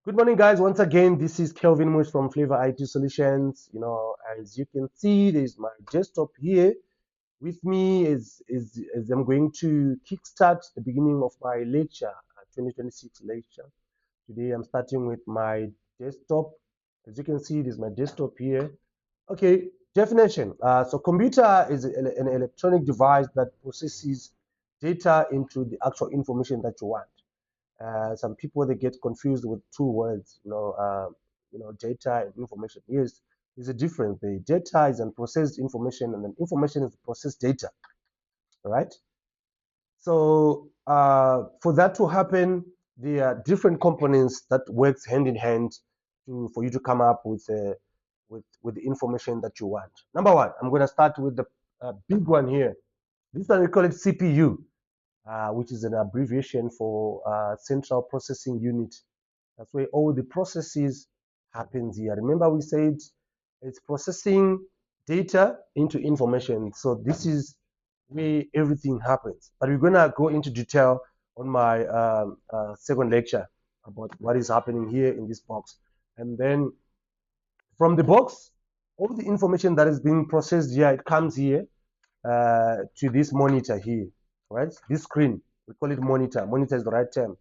Good morning, guys. Once again, this is Kelvin Mush from Flavour IT Solutions. As you can see, there's my desktop here. With me is I'm going to kickstart the beginning of my lecture, 2026 lecture. Today, I'm starting with my desktop. As you can see, there's my desktop here. Okay, definition. So, computer is an electronic device that processes data into the actual information that you want. Some people they get confused with two words, data and information. Yes, there's a difference. The data is unprocessed information, and then information is processed data. Right. So for that to happen, there are different components that works hand in hand for you to come up with the information that you want. Number one, I'm going to start with the big one here. This one we call it CPU, which is an abbreviation for Central Processing Unit. That's where all the processes happens here. Remember we said it's processing data into information. So this is where everything happens. But we're gonna go into detail on my second lecture about what is happening here in this box. And then from the box, all the information that is being processed here, it comes here to this monitor here, right? This screen, we call it monitor. Monitor is the right term.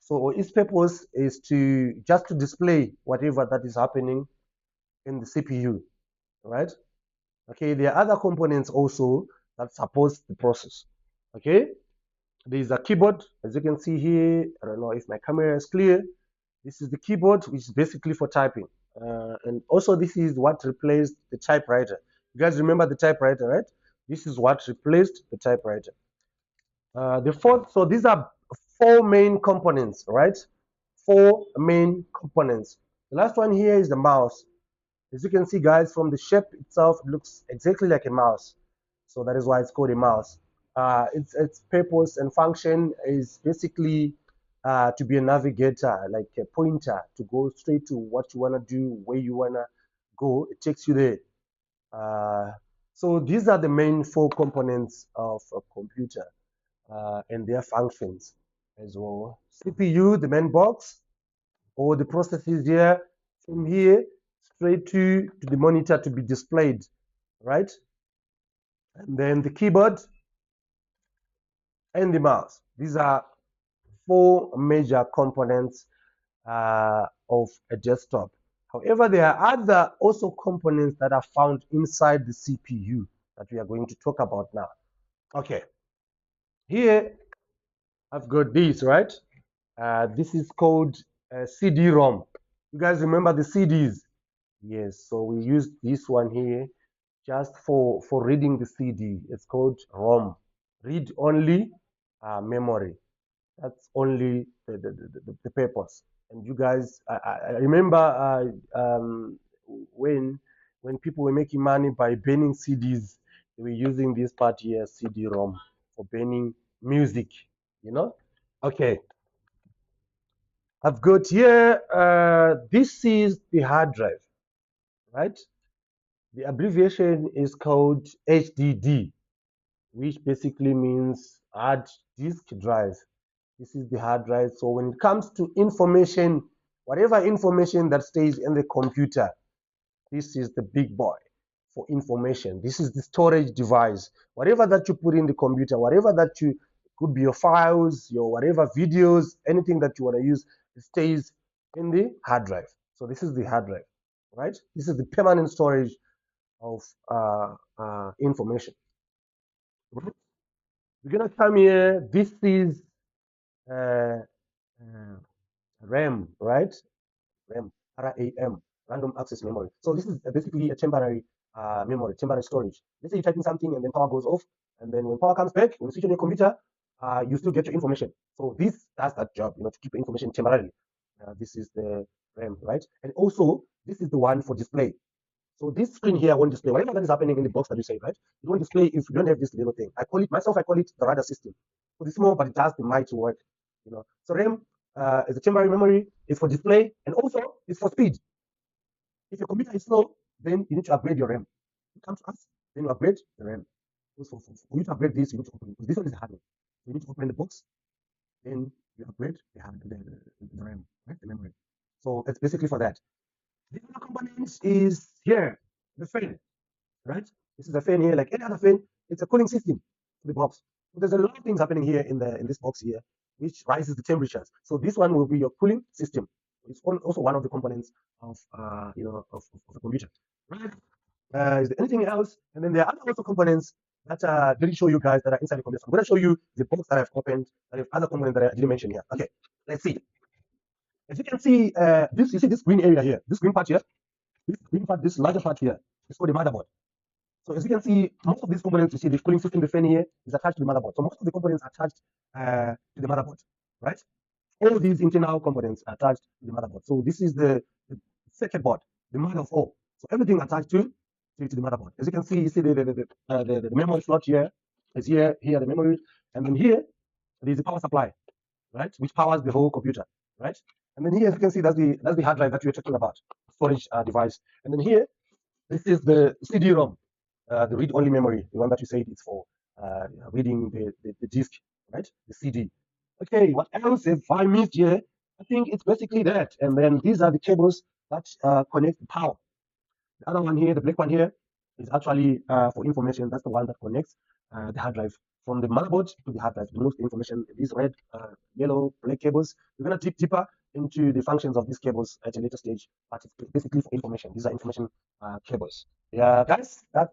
So its purpose is to just to display whatever that is happening in the CPU, right? Okay, there are other components also that supports the process. Okay, there is a keyboard, as you can see here. I don't know if my camera is clear. This is the keyboard, which is basically for typing. And also this is what replaced the typewriter. You guys remember the typewriter, right? This is what replaced the typewriter. The fourth, so these are four main components, right? Four main components. The last one here is the mouse. As you can see, guys, from the shape itself, it looks exactly like a mouse. So that is why it's called a mouse. Its purpose and function is basically to be a navigator, like a pointer, to go straight to what you want to do, where you want to go. It takes you there. Uh, so these are the main four components of a computer and their functions as well. CPU, the main box, or the processes here, from here straight to the monitor to be displayed, right? And then the keyboard and the mouse. These are four major components of a desktop. However, there are other also components that are found inside the CPU that we are going to talk about now. Okay, here I've got this, right? This is called CD-ROM. You guys remember the CDs? Yes, so we use this one here just for reading the CD. It's called ROM, read only memory. That's only the purpose. And you guys, I remember when people were making money by burning CDs, they were using this part here, CD-ROM, for burning music. You know? Okay, I've got here. This is the hard drive, right? The abbreviation is called HDD, which basically means hard disk drive. This is the hard drive. So when it comes to information, whatever information that stays in the computer, this is the big boy for information. This is the storage device. Whatever that you put in the computer, whatever that you could be your files, your whatever videos, anything that you want to use, it stays in the hard drive. So this is the hard drive, right? This is the permanent storage of information. We're gonna come here. This is uh, uh, RAM, right? RAM, RAM, random access memory. So this is basically a temporary memory, temporary storage. Let's say you're typing something and then power goes off, and then when power comes back, when you switch on your computer, you still get your information. So this does that job, to keep information temporarily. This is the RAM, right? And also, this is the one for display. So this screen here won't display whatever that is happening in the box that you say, right? It won't display if you don't have this little thing. I call it myself. I call it the radar system. So it's small, but it does the mighty work. So RAM is a temporary memory. It's for display, and also it's for speed. If your computer is slow, then you need to upgrade your RAM. You come to us, then you upgrade the RAM. So for you to upgrade this, you need to open it, because this one is the hardware. You need to open the box, then you upgrade the RAM, right? The memory. So it's basically for that. The other component is here, the fan, right? This is a fan here, like any other fan. It's a cooling system to the box. So there's a lot of things happening here in this box here, which rises the temperatures. So this one will be your cooling system. It's also one of the components of of a computer, right? Is there anything else? And then there are other also components that didn't show you guys that are inside the computer. I'm going to show you the box that I've opened. That have other components that I didn't mention here. Okay, let's see. As you can see, this you see this green area here, this green part here, this green part, this larger part here is called the motherboard. So as you can see, most of these components you see the cooling system, the fan here is attached to the motherboard. So most of the components are attached to the motherboard, right? All these internal components are attached to the motherboard. So this is the circuit board, the mother of all. So everything attached to the motherboard. As you can see, you see the memory slot here is here the memory, and then here there is the power supply, right, which powers the whole computer, right? And then here, as you can see, that's the hard drive that we are talking about, storage device. And then here, this is the CD-ROM, the read-only memory, the one that you said it's for reading the disk, right? The CD. Okay, what else have I missed here? I think it's basically that. And then these are the cables that connect the power. The other one here, the black one here, is actually for information. That's the one that connects the hard drive from the motherboard to the hard drive. The most information, these red, yellow, black cables. We're going to dig deeper into the functions of these cables at a later stage, but it's basically for information. These are information cables. Yeah, guys, that's